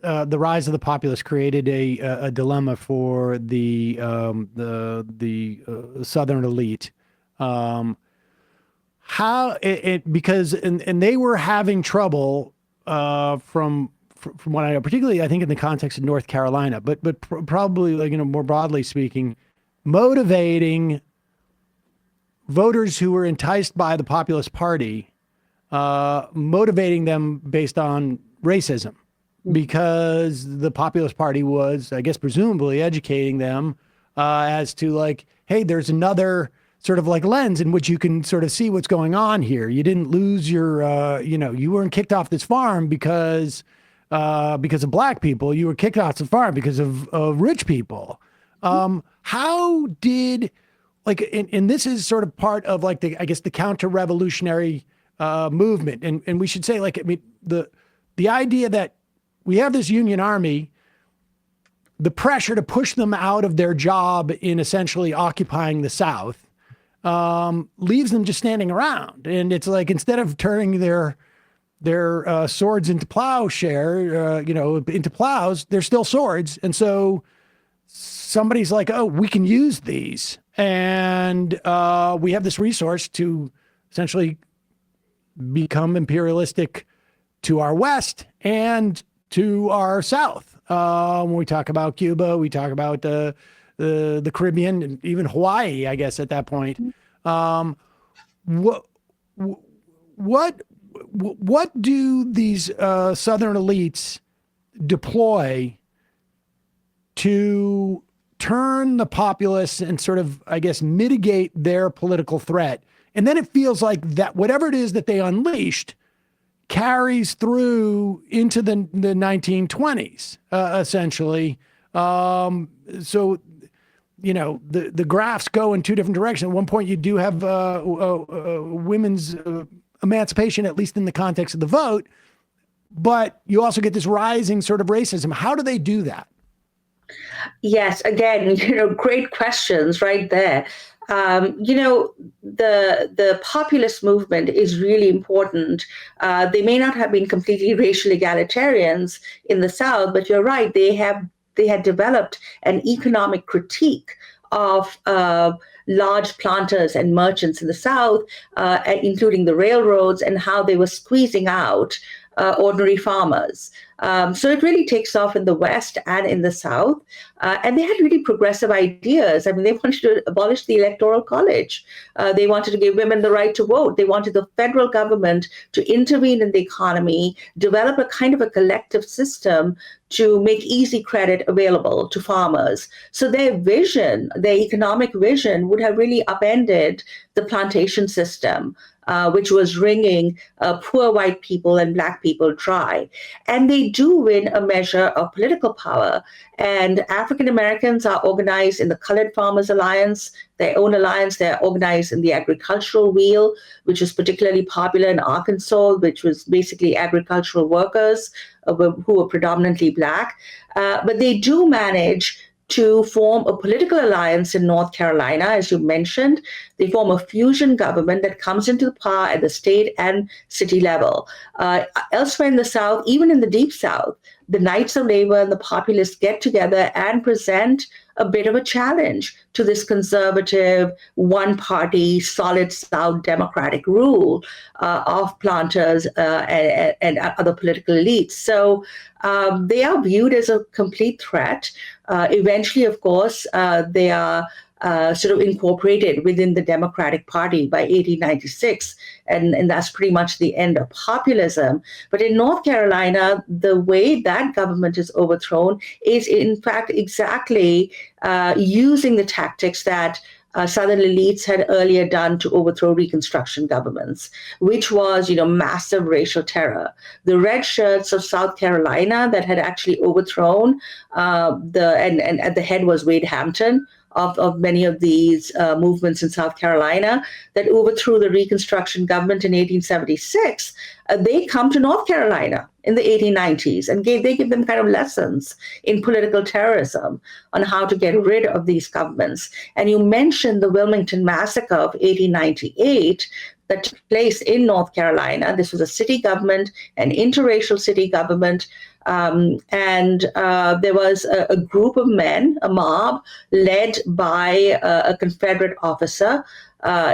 the rise of the populists created a dilemma for the Southern elite. Because they were having trouble from what I know, particularly I think in the context of North Carolina, but probably, like, more broadly speaking, motivating voters who were enticed by the Populist Party, motivating them based on racism, because the Populist Party was, I guess, presumably educating them as to, like, hey, there's another sort of like lens in which you can sort of see what's going on here. You didn't lose your, you weren't kicked off this farm because of black people. You were kicked off the farm because of rich people. How did, like, and this is sort of part of, like, the counter-revolutionary movement. And we should say, like, I mean, the idea that we have this Union Army, the pressure to push them out of their job in essentially occupying the South, leaves them just standing around. And it's like, instead of turning their swords into plowshare, into plows, they're still swords. And so somebody's like, oh, we can use these. And we have this resource to essentially become imperialistic to our West and to our South. When we talk about Cuba, we talk about the Caribbean, and even Hawaii, I guess, at that point. What do these Southern elites deploy to turn the populists and sort of, I guess, mitigate their political threat? And then it feels like that whatever it is that they unleashed carries through into the 1920s, essentially. So, the graphs go in two different directions. At one point, you do have women's emancipation, at least in the context of the vote, but you also get this rising sort of racism. How do they do that? Yes, again, great questions right there. The populist movement is really important. They may not have been completely racial egalitarians in the South, but you're right, they had developed an economic critique of large planters and merchants in the South, including the railroads, and how they were squeezing out ordinary farmers. So it really takes off in the West and in the South. And they had really progressive ideas. I mean, they wanted to abolish the Electoral College. They wanted to give women the right to vote. They wanted the federal government to intervene in the economy, develop a kind of a collective system to make easy credit available to farmers. So their vision, their economic vision, would have really upended the plantation system, which was wringing poor white people and Black people dry. And they do win a measure of political power. And African Americans are organized in the Colored Farmers Alliance, their own alliance. They're organized in the Agricultural Wheel, which was particularly popular in Arkansas, which was basically agricultural workers who were predominantly Black. But they do manage to form a political alliance in North Carolina, as you mentioned. They form a fusion government that comes into power at the state and city level. Elsewhere in the South, even in the Deep South, the Knights of Labor and the Populists get together and present a bit of a challenge to this conservative, one-party, solid South democratic rule of planters and other political elites. So they are viewed as a complete threat. Eventually, of course, they are sort of incorporated within the Democratic Party by 1896, and that's pretty much the end of populism. But in North Carolina, the way that government is overthrown is, in fact, exactly using the tactics that Southern elites had earlier done to overthrow Reconstruction governments, which was, massive racial terror. The red shirts of South Carolina that had actually overthrown and at the head was Wade Hampton of many of these movements in South Carolina that overthrew the Reconstruction government in 1876, they come to North Carolina in the 1890s and they give them kind of lessons in political terrorism on how to get rid of these governments. And you mentioned the Wilmington Massacre of 1898 that took place in North Carolina. This was a city government, an interracial city government, There was a group of men, a mob, led by a Confederate officer.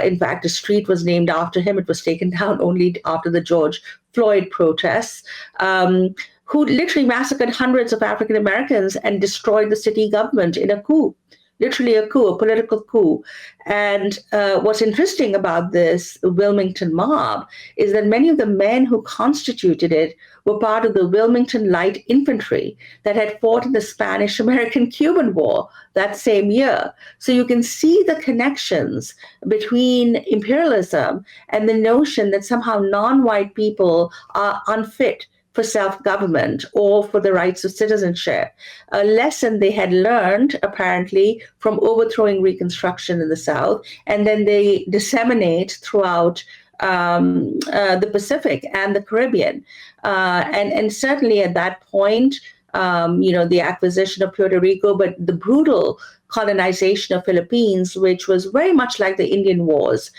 In fact, a street was named after him. It was taken down only after the George Floyd protests, who literally massacred hundreds of African Americans and destroyed the city government in a coup. Literally a coup, a political coup. And what's interesting about this Wilmington mob is that many of the men who constituted it were part of the Wilmington Light Infantry that had fought in the Spanish-American-Cuban War that same year. So you can see the connections between imperialism and the notion that somehow non-white people are unfit for self-government or for the rights of citizenship, a lesson they had learned, apparently, from overthrowing Reconstruction in the South, and then they disseminate throughout the Pacific and the Caribbean. And certainly at that point, the acquisition of Puerto Rico, but the brutal colonization of Philippines, which was very much like the Indian Wars,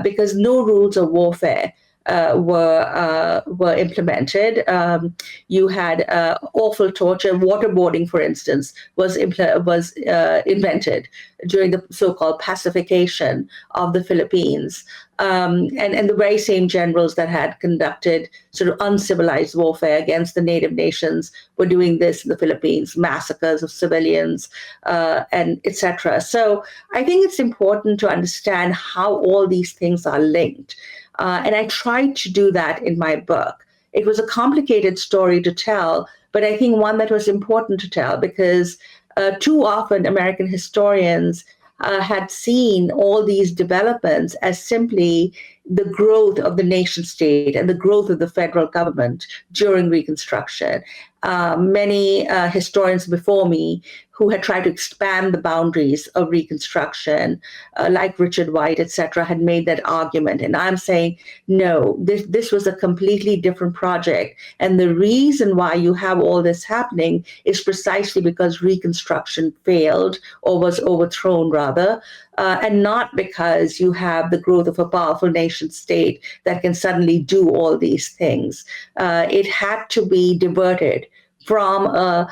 because no rules of warfare were implemented. You had awful torture. Waterboarding, for instance, was invented during the so-called pacification of the Philippines. And the very same generals that had conducted sort of uncivilized warfare against the native nations were doing this in the Philippines, massacres of civilians, and etc. So I think it's important to understand how all these things are linked. And I tried to do that in my book. It was a complicated story to tell, but I think one that was important to tell because too often American historians had seen all these developments as simply the growth of the nation state and the growth of the federal government during Reconstruction. Many historians before me who had tried to expand the boundaries of Reconstruction, like Richard White, etc., had made that argument. And I'm saying, no, this was a completely different project. And the reason why you have all this happening is precisely because Reconstruction failed or was overthrown, rather, and not because you have the growth of a powerful nation state that can suddenly do all these things. It had to be diverted from a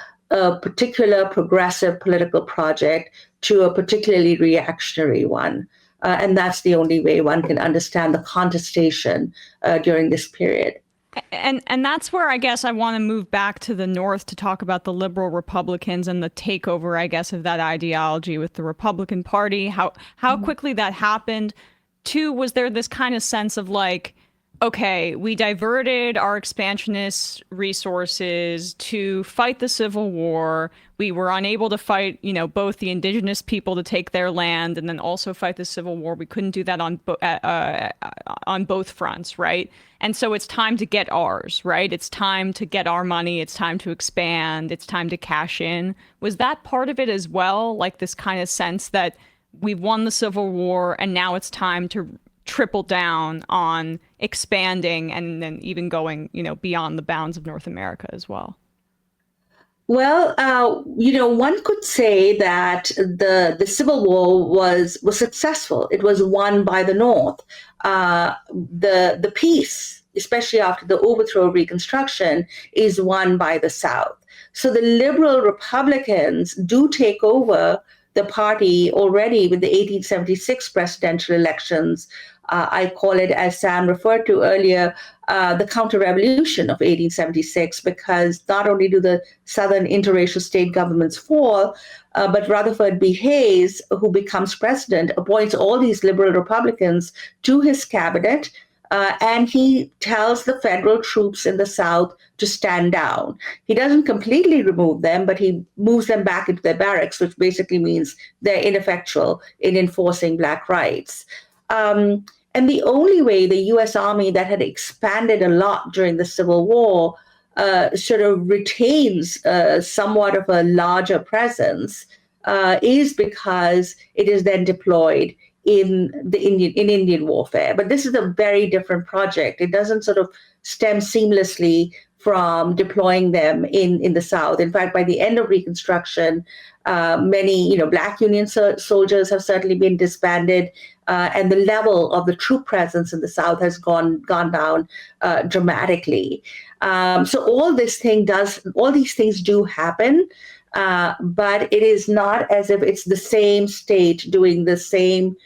particular progressive political project to a particularly reactionary one. And that's the only way one can understand the contestation during this period. And that's where I guess I want to move back to the North to talk about the liberal Republicans and the takeover, I guess, of that ideology with the Republican Party, how quickly that happened. Two, was there this kind of sense of like, okay, we diverted our expansionist resources to fight the Civil War. We were unable to fight, both the indigenous people to take their land and then also fight the Civil War. We couldn't do that on both fronts, right? And so it's time to get ours, right? It's time to get our money. It's time to expand. It's time to cash in. Was that part of it as well? Like this kind of sense that we've won the Civil War and now it's time to triple down on expanding and then even going, beyond the bounds of North America as well? Well, one could say that the Civil War was successful. It was won by the North. The peace, especially after the overthrow of Reconstruction, is won by the South. So the liberal Republicans do take over the party already with the 1876 presidential elections. I call it, as Sam referred to earlier, the counter-revolution of 1876, because not only do the Southern interracial state governments fall, but Rutherford B. Hayes, who becomes president, appoints all these liberal Republicans to his cabinet, and he tells the federal troops in the South to stand down. He doesn't completely remove them, but he moves them back into their barracks, which basically means they're ineffectual in enforcing Black rights. And the only way the U.S. Army that had expanded a lot during the Civil War sort of retains somewhat of a larger presence is because it is then deployed in Indian warfare. But this is a very different project. It doesn't sort of stem seamlessly from deploying them in the South. In fact, by the end of Reconstruction, many Black Union soldiers have certainly been disbanded, and the level of the troop presence in the South has gone down dramatically. So all these things do happen, but it is not as if it's the same state doing the same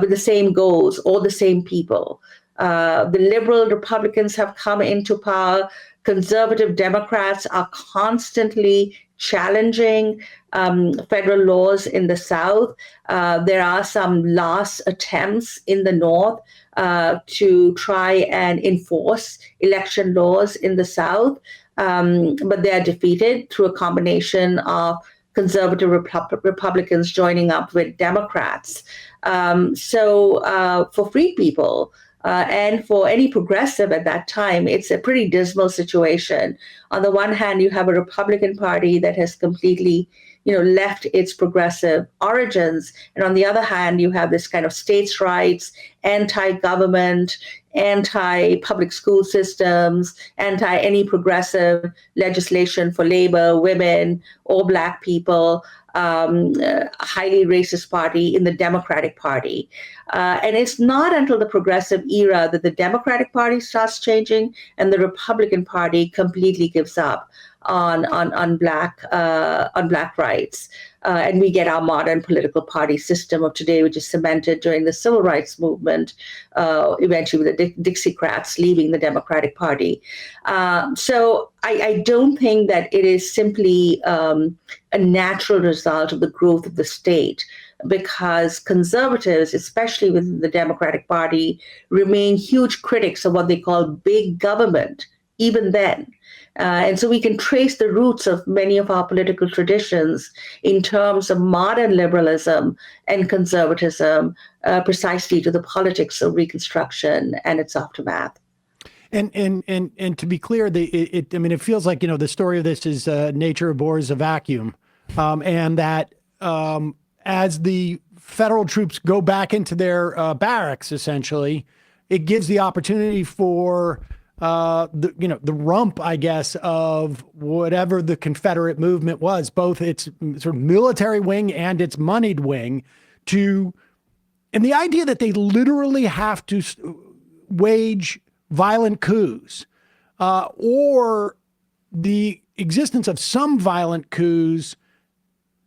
with the same goals or the same people. The liberal Republicans have come into power. Conservative Democrats are constantly challenging federal laws in the South. There are some last attempts in the North to try and enforce election laws in the South, but they are defeated through a combination of conservative Republicans joining up with Democrats. So for free people, and for any progressive at that time, it's a pretty dismal situation. On the one hand, you have a Republican Party that has completely, left its progressive origins. And on the other hand, you have this kind of states' rights, anti-government, anti-public school systems, anti-any progressive legislation for labor, women, or Black people, highly racist party in the Democratic Party. And it's not until the progressive era that the Democratic Party starts changing and the Republican Party completely gives up on Black rights. And we get our modern political party system of today, which is cemented during the civil rights movement, eventually with the Dixiecrats leaving the Democratic Party. So I don't think that it is simply a natural result of the growth of the state, because conservatives, especially within the Democratic Party, remain huge critics of what they call big government, even then. And so we can trace the roots of many of our political traditions in terms of modern liberalism and conservatism, precisely to the politics of Reconstruction and its aftermath. And to be clear, it feels like, the story of this is nature abhors a vacuum, and that as the federal troops go back into their barracks, essentially, it gives the opportunity for the rump, I guess, of whatever the Confederate movement was, both its sort of military wing and its moneyed wing, and the idea that they literally have to wage violent coups, or the existence of some violent coups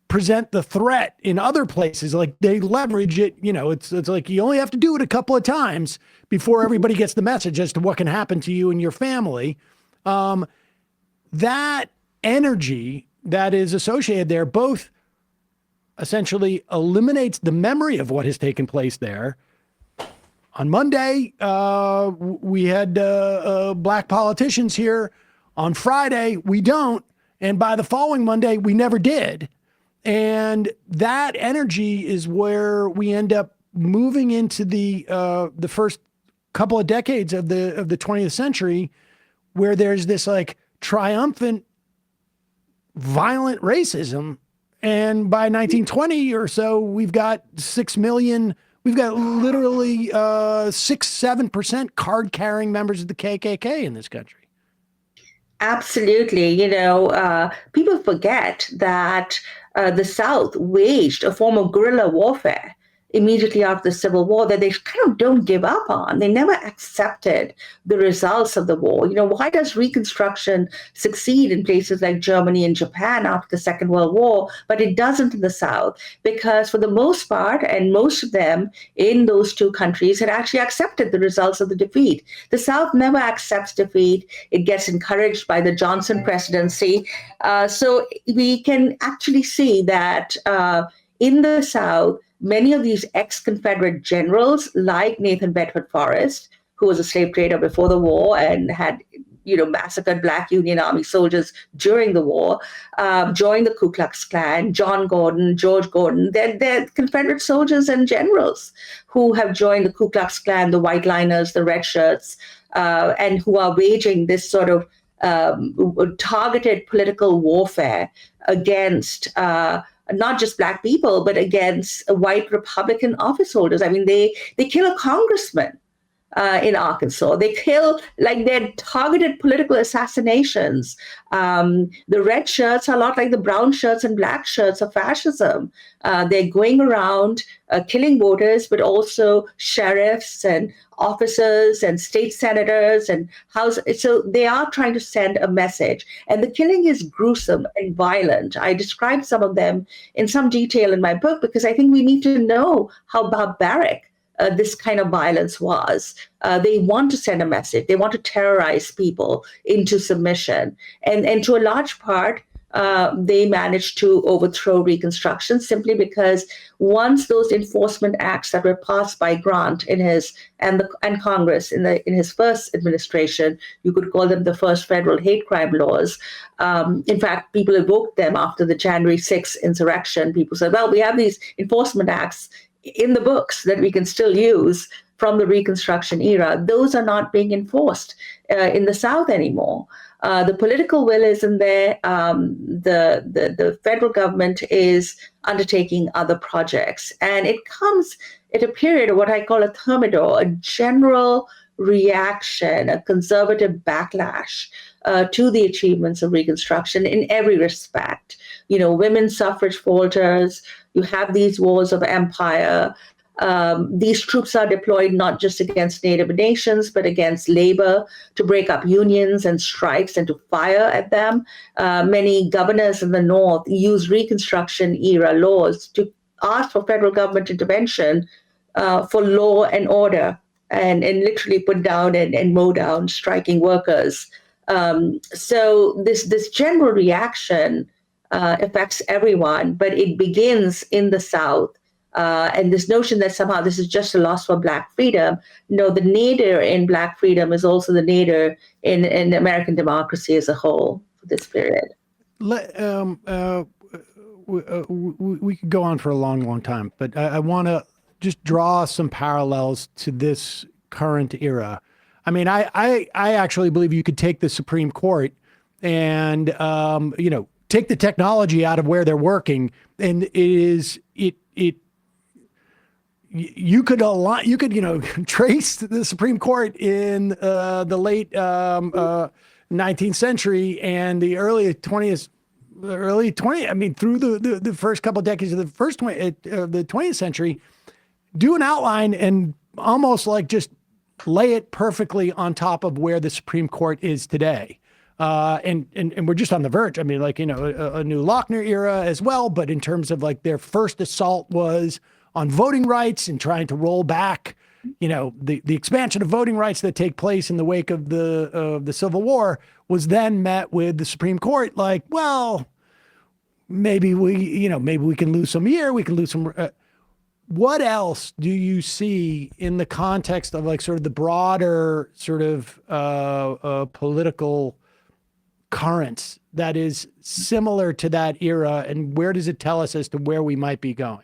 present the threat in other places. Like they leverage it, it's like you only have to do it a couple of times before everybody gets the message as to what can happen to you and your family. That energy that is associated there both essentially eliminates the memory of what has taken place there. On Monday, we had Black politicians here. On Friday, we don't. And by the following Monday, we never did. And that energy is where we end up moving into the first couple of decades of the 20th century, where there's this like triumphant, violent racism. And by 1920 or so, we've got 6 million. We've got literally 6-7% card-carrying members of the KKK in this country. Absolutely. People forget that the South waged a form of guerrilla warfare immediately after the Civil War that they kind of don't give up on. They never accepted the results of the war. Why does Reconstruction succeed in places like Germany and Japan after the Second World War, but it doesn't in the South? Because for the most part, and most of them in those two countries had actually accepted the results of the defeat. The South never accepts defeat. It gets encouraged by the Johnson presidency. So we can actually see that in the South, many of these ex-Confederate generals, like Nathan Bedford Forrest, who was a slave trader before the war and had, massacred Black Union Army soldiers during the war, joined the Ku Klux Klan. John Gordon, George Gordon, they're Confederate soldiers and generals who have joined the Ku Klux Klan, the White Liners, the Red Shirts, and who are waging this sort of targeted political warfare against not just Black people, but against white Republican office holders. I mean, they kill a congressman in Arkansas. They kill, like, they're targeted political assassinations. The red shirts are a lot like the brown shirts and black shirts of fascism. They're going around killing voters, but also sheriffs and officers and state senators and house. So they are trying to send a message. And the killing is gruesome and violent. I describe some of them in some detail in my book because I think we need to know how barbaric this kind of violence was. They want to send a message. They want to terrorize people into submission. And to a large part, they managed to overthrow Reconstruction simply because once those enforcement acts that were passed by Grant and Congress in his first administration, you could call them the first federal hate crime laws. In fact, people evoked them after the January 6th insurrection. People said, well, we have these enforcement acts in the books that we can still use from the Reconstruction era. Those are not being enforced in the South anymore. The political will isn't there. The federal government is undertaking other projects. And it comes at a period of what I call a thermidor, a general reaction, a conservative backlash to the achievements of Reconstruction in every respect. Women's suffrage falters. You have these wars of empire. These troops are deployed not just against Native nations, but against labor to break up unions and strikes and to fire at them. Many governors in the North use Reconstruction era laws to ask for federal government intervention for law and order and literally put down and mow down striking workers. So this general reaction affects everyone, but it begins in the South. And this notion that somehow this is just a loss for Black freedom. No, the nadir in Black freedom is also the nadir in American democracy as a whole for this period. We could go on for a long, long time, but I want to just draw some parallels to this current era. I mean, I actually believe you could take the Supreme Court and, take the technology out of where they're working, and you could trace the Supreme Court in the late 19th century and the early 20th. I mean, through the first couple of decades of the the 20th century, do an outline and almost like just lay it perfectly on top of where the Supreme Court is today. And we're just on the verge. I mean, a new Lochner era as well. But in terms of like their first assault was on voting rights and trying to roll back, the expansion of voting rights that take place in the wake of the Civil War was then met with the Supreme Court like, well, maybe we can lose some year, we can lose some. What else do you see in the context of like sort of the broader sort of political currents that is similar to that era, and where does it tell us as to where we might be going?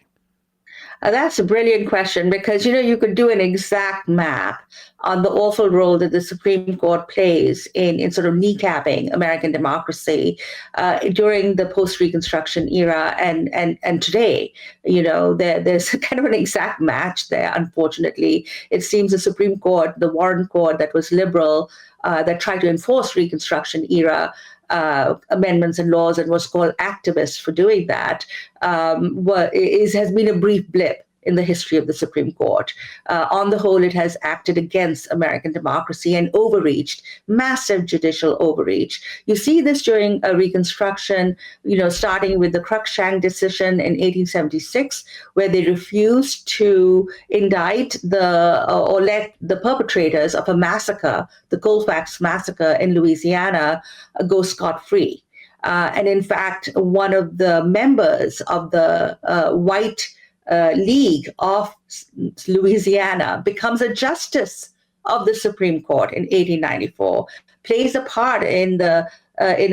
That's a brilliant question because, you could do an exact map on the awful role that the Supreme Court plays in sort of kneecapping American democracy during the post-Reconstruction era and today. There's kind of an exact match there, unfortunately. It seems the Supreme Court, the Warren Court that was liberal, that tried to enforce Reconstruction era amendments and laws and was called activist for doing that, has been a brief blip in the history of the Supreme Court. On the whole, it has acted against American democracy and overreached, massive judicial overreach. You see this during Reconstruction, starting with the Cruikshank decision in 1876, where they refused to indict or let the perpetrators of a massacre, the Colfax massacre in Louisiana, go scot-free. And in fact, one of the members of the White League of Louisiana becomes a justice of the Supreme Court in 1894, plays a part in a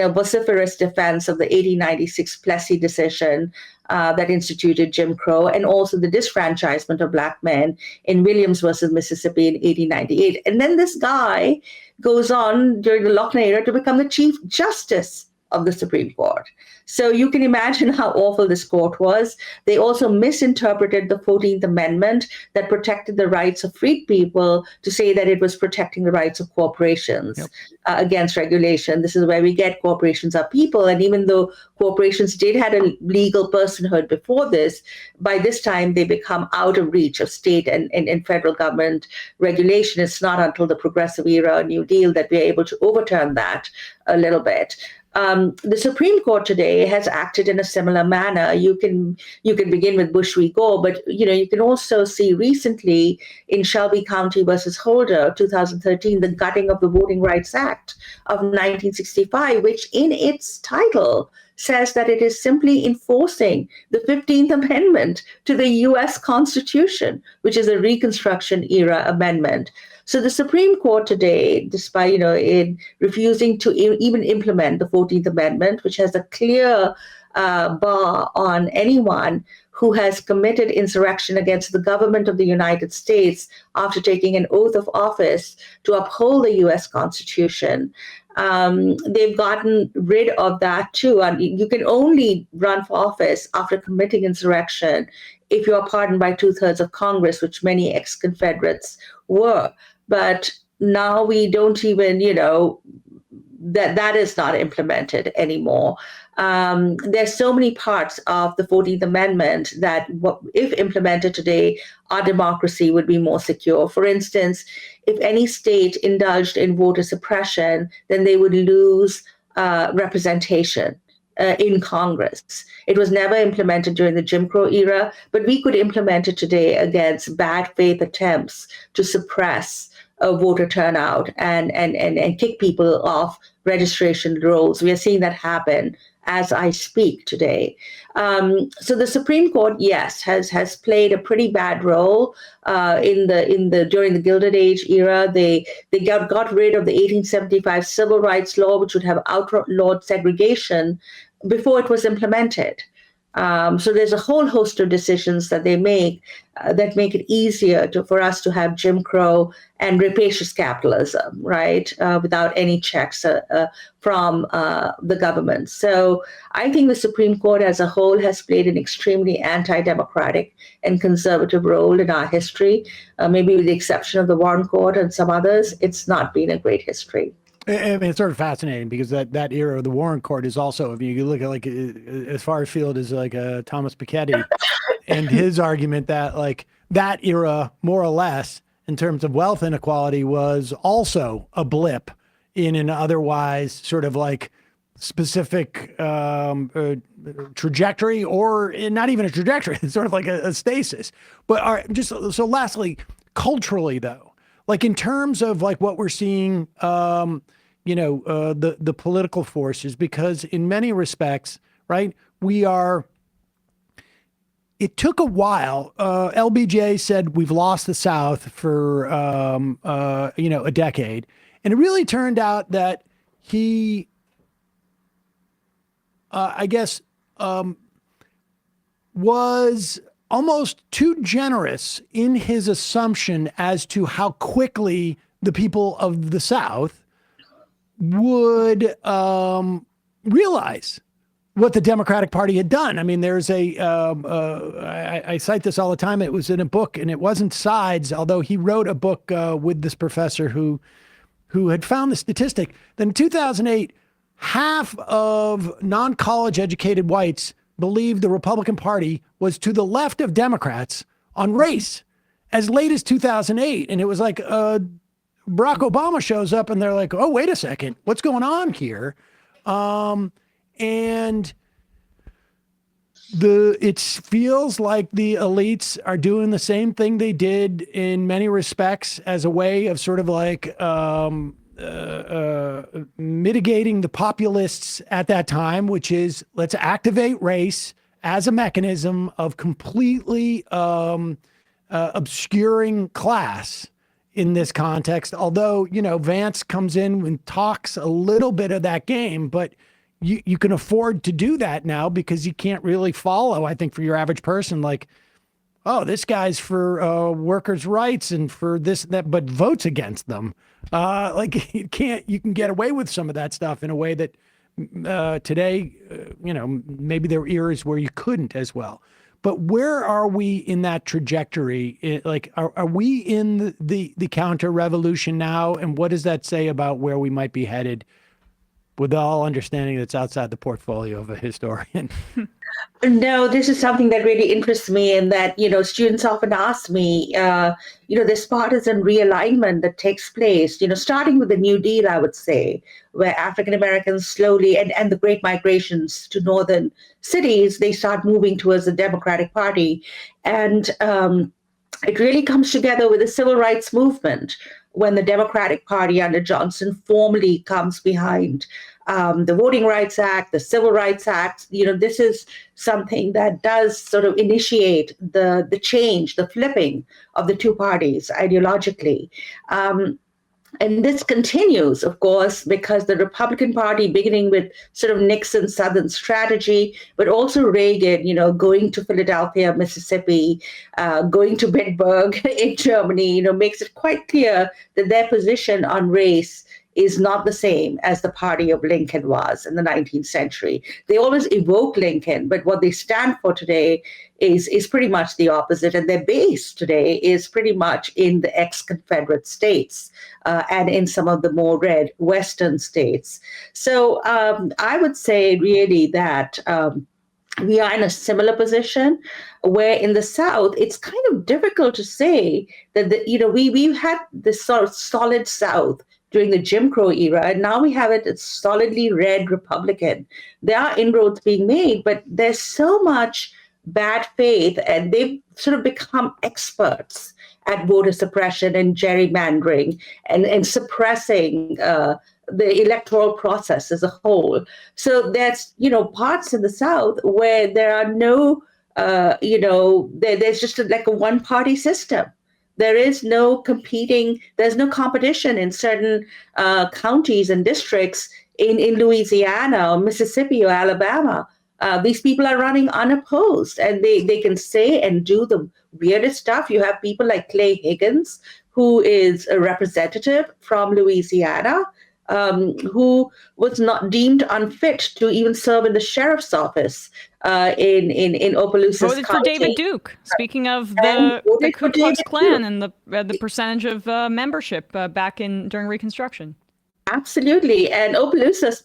vociferous defense of the 1896 Plessy decision that instituted Jim Crow, and also the disfranchisement of Black men in Williams versus Mississippi in 1898. And then this guy goes on during the Lochner era to become the Chief Justice of the Supreme Court. So you can imagine how awful this court was. They also misinterpreted the 14th Amendment that protected the rights of freed people to say that it was protecting the rights of corporations against regulation. This is where we get corporations are people. And even though corporations did have a legal personhood before this, by this time they become out of reach of state and federal government regulation. It's not until the Progressive Era, New Deal, that we're able to overturn that a little bit. The Supreme Court today has acted in a similar manner. You can begin with Bush v. Gore, but you can also see recently in Shelby County versus Holder, 2013, the gutting of the Voting Rights Act of 1965, which in its title says that it is simply enforcing the 15th Amendment to the U.S. Constitution, which is a Reconstruction era amendment. So the Supreme Court today, despite in refusing to even implement the 14th Amendment, which has a clear bar on anyone who has committed insurrection against the government of the United States after taking an oath of office to uphold the U.S. Constitution, they've gotten rid of that too. And you can only run for office after committing insurrection if you are pardoned by 2/3 of Congress, which many ex-Confederates were. But now we don't even, that is not implemented anymore. There's so many parts of the 14th Amendment that, if implemented today, our democracy would be more secure. For instance, if any state indulged in voter suppression, then they would lose representation in Congress. It was never implemented during the Jim Crow era, but we could implement it today against bad faith attempts to suppress voter turnout and kick people off registration rolls. We are seeing that happen as I speak today. So the Supreme Court, yes, has played a pretty bad role during the Gilded Age era. They got rid of the 1875 Civil Rights Law, which would have outlawed segregation before it was implemented. So there's a whole host of decisions that they make that make it easier for us to have Jim Crow and rapacious capitalism, right, without any checks from the government. So I think the Supreme Court as a whole has played an extremely anti-democratic and conservative role in our history. Maybe with the exception of the Warren Court and some others, it's not been a great history. I mean, it's sort of fascinating because that era of the Warren Court is also, if you look at as far afield as Thomas Piketty and his argument that that era, more or less, in terms of wealth inequality, was also a blip in an otherwise sort of specific trajectory, or not even a trajectory. It's sort of like a stasis. But so lastly, culturally though, in terms of what we're seeing, the political forces, because in many respects, right, it took a while. LBJ said we've lost the South for, a decade. And it really turned out that he, was almost too generous in his assumption as to how quickly the people of the South would realize what the Democratic Party had done. I mean, there's I cite this all the time. It was in a book, and it wasn't Sides, although he wrote a book with this professor who had found the statistic that in 2008, half of non-college educated whites believed the Republican Party was to the left of Democrats on race as late as 2008. And it was Barack Obama shows up and they're like, oh, wait a second, what's going on here? And it feels like the elites are doing the same thing they did in many respects as a way of sort of mitigating the populists at that time, which is let's activate race as a mechanism of completely obscuring class in this context. Although, Vance comes in and talks a little bit of that game, but you can afford to do that now because you can't really follow, I think, for your average person, oh, this guy's for workers' rights and for this, that, but votes against them. You can get away with some of that stuff in a way that Today, maybe there are eras where you couldn't as well. But where are we in that trajectory? Are we in the counter-revolution now? And what does that say about where we might be headed, with all understanding that's outside the portfolio of a historian? No, this is something that really interests me, and that, students often ask me, this partisan realignment that takes place, starting with the New Deal, I would say, where African Americans slowly, and the great migrations to northern cities, they start moving towards the Democratic Party. And it really comes together with the civil rights movement, when the Democratic Party under Johnson formally comes behind the Voting Rights Act, the Civil Rights Act. This is something that does sort of initiate the change, the flipping of the two parties ideologically. And this continues, of course, because the Republican Party, beginning with sort of Nixon's Southern strategy, but also Reagan, going to Philadelphia, Mississippi, going to Bitburg in Germany, makes it quite clear that their position on race is not the same as the party of Lincoln was in the 19th century. They always evoke Lincoln, but what they stand for today is pretty much the opposite. And their base today is pretty much in the ex-Confederate states and in some of the more red Western states. So I would say really that we are in a similar position, where in the South, it's kind of difficult to say that, we've had this sort of solid South during the Jim Crow era, and now we have it's solidly red Republican. There are inroads being made, but there's so much bad faith, and they've sort of become experts at voter suppression and gerrymandering and suppressing the electoral process as a whole. So there's, parts in the South where there are no, there's just like a one-party system. There is no there's no competition in certain counties and districts in Louisiana or Mississippi or Alabama. These people are running unopposed, and they can say and do the weirdest stuff. You have people like Clay Higgins, who is a representative from Louisiana, who was not deemed unfit to even serve in the sheriff's office in Opelousas Voted County. for David Duke. Speaking of the Ku Klux Klan and the percentage of membership back during Reconstruction. Absolutely. And Opelousas,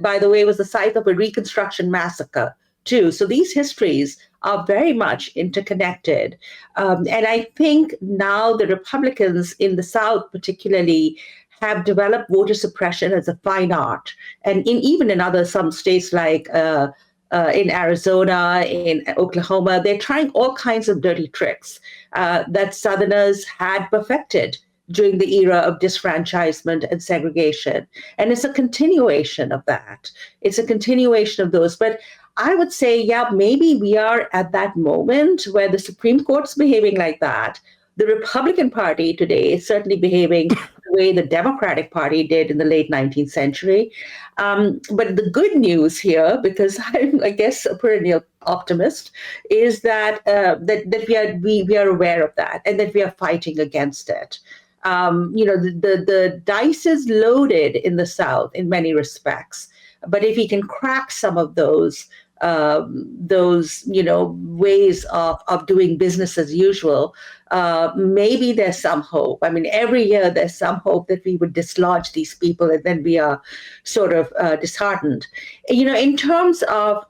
by the way, was the site of a Reconstruction massacre, too. So these histories are very much interconnected. And I think now the Republicans in the South particularly have developed voter suppression as a fine art. And even in some states like in Arizona, in Oklahoma, they're trying all kinds of dirty tricks that Southerners had perfected during the era of disfranchisement and segregation. And it's a continuation of that. It's a continuation of those. But I would say, maybe we are at that moment where the Supreme Court's behaving like that. The Republican Party today is certainly behaving the way the Democratic Party did in the late 19th century. But the good news here, because I'm, I guess, a perennial optimist, is that we are aware of that, and that we are fighting against it. The dice is loaded in the South in many respects, but if we can crack some of those ways of doing business as usual, maybe there's some hope. I mean, every year there's some hope that we would dislodge these people, and then we are sort of disheartened. In terms of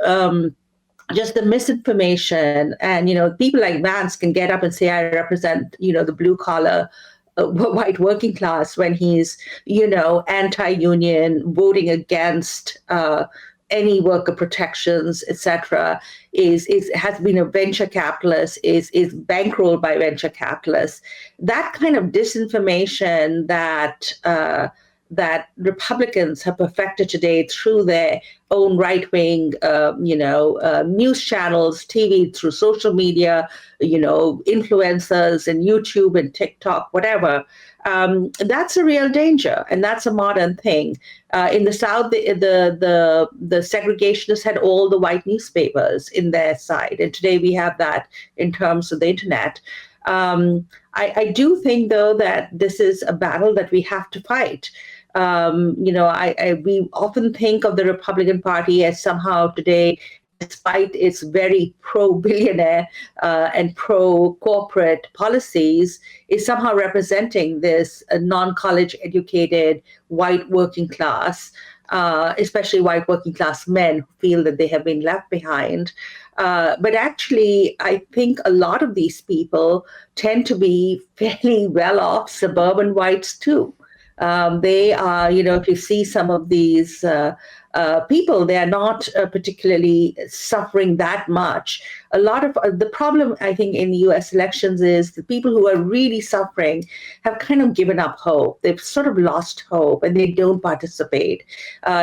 just the misinformation, and people like Vance can get up and say, I represent the blue collar white working class, when he's anti-union, voting against any worker protections, etc., has been a venture capitalist, is bankrolled by venture capitalists. That kind of disinformation that Republicans have perfected today through their own right-wing, news channels, TV, through social media, influencers and YouTube and TikTok, whatever. That's a real danger, and that's a modern thing. In the South, the segregationists had all the white newspapers in their side, and today we have that in terms of the internet. I do think, though, that this is a battle that we have to fight. We often think of the Republican Party as somehow today, despite its very pro-billionaire and pro-corporate policies, is somehow representing this non-college educated white working class, especially white working class men who feel that they have been left behind. But actually, I think a lot of these people tend to be fairly well-off suburban whites too. They are, if you see some of these people, they are not particularly suffering that much. A lot of the problem, I think, in US elections is the people who are really suffering have kind of given up hope. They've sort of lost hope and they don't participate.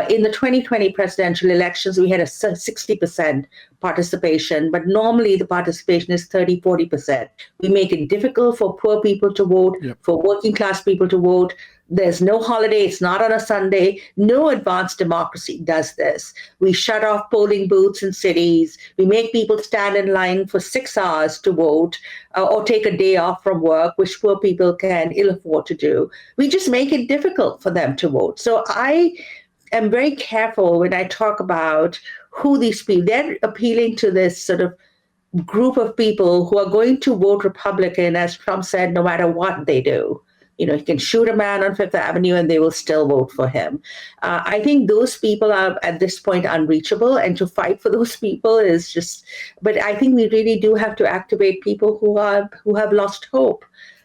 In the 2020 presidential elections, we had a 60% participation, but normally the participation is 30-40%. We make it difficult for poor people to vote, for working class people to vote. There's no holiday. It's not on a Sunday. No advanced democracy does this. We shut off polling booths in cities. We make people stand in line for 6 hours to vote or take a day off from work, which poor people can ill afford to do. We just make it difficult for them to vote. So I am very careful when I talk about who these people, they're appealing to this sort of group of people who are going to vote Republican, as Trump said, no matter what they do. He can shoot a man on Fifth Avenue and they will still vote for him. I think those people are at this point unreachable, and to fight for those people is just, but I think we really do have to activate people who have lost hope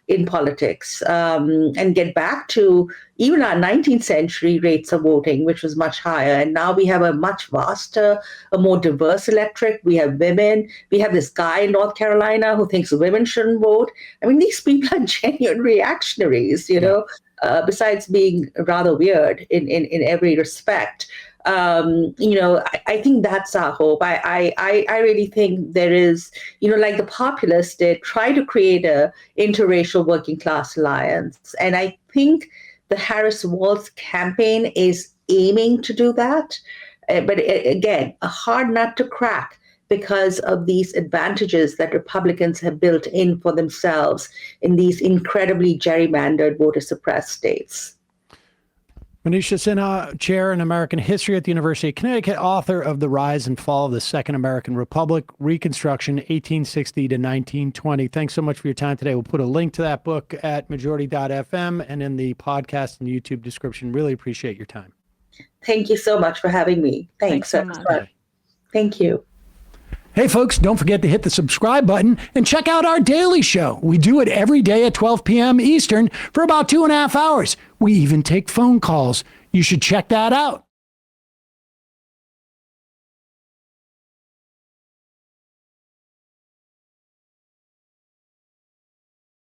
in politics and get back to even our 19th century rates of voting, which was much higher. And now we have a much vaster, a more diverse electorate. We have women. We have this guy in North Carolina who thinks women shouldn't vote. I mean, these people are genuine reactionaries, besides being rather weird in every respect. I think that's our hope. I really think there is, like the Populist did, try to create a interracial working class alliance. And I think the Harris-Walz campaign is aiming to do that. But again, a hard nut to crack because of these advantages that Republicans have built in for themselves in these incredibly gerrymandered, voter-suppressed states. Manisha Sinha, chair in American history at the University of Connecticut, author of The Rise and Fall of the Second American Republic, Reconstruction, 1860 to 1920. Thanks so much for your time today. We'll put a link to that book at majority.fm and in the podcast and YouTube description. Really appreciate your time. Thank you so much for having me. Thanks so much. Thank you. Hey, folks, don't forget to hit the subscribe button and check out our daily show. We do it every day at 12 p.m. Eastern for about 2.5 hours. We even take phone calls. You should check that out.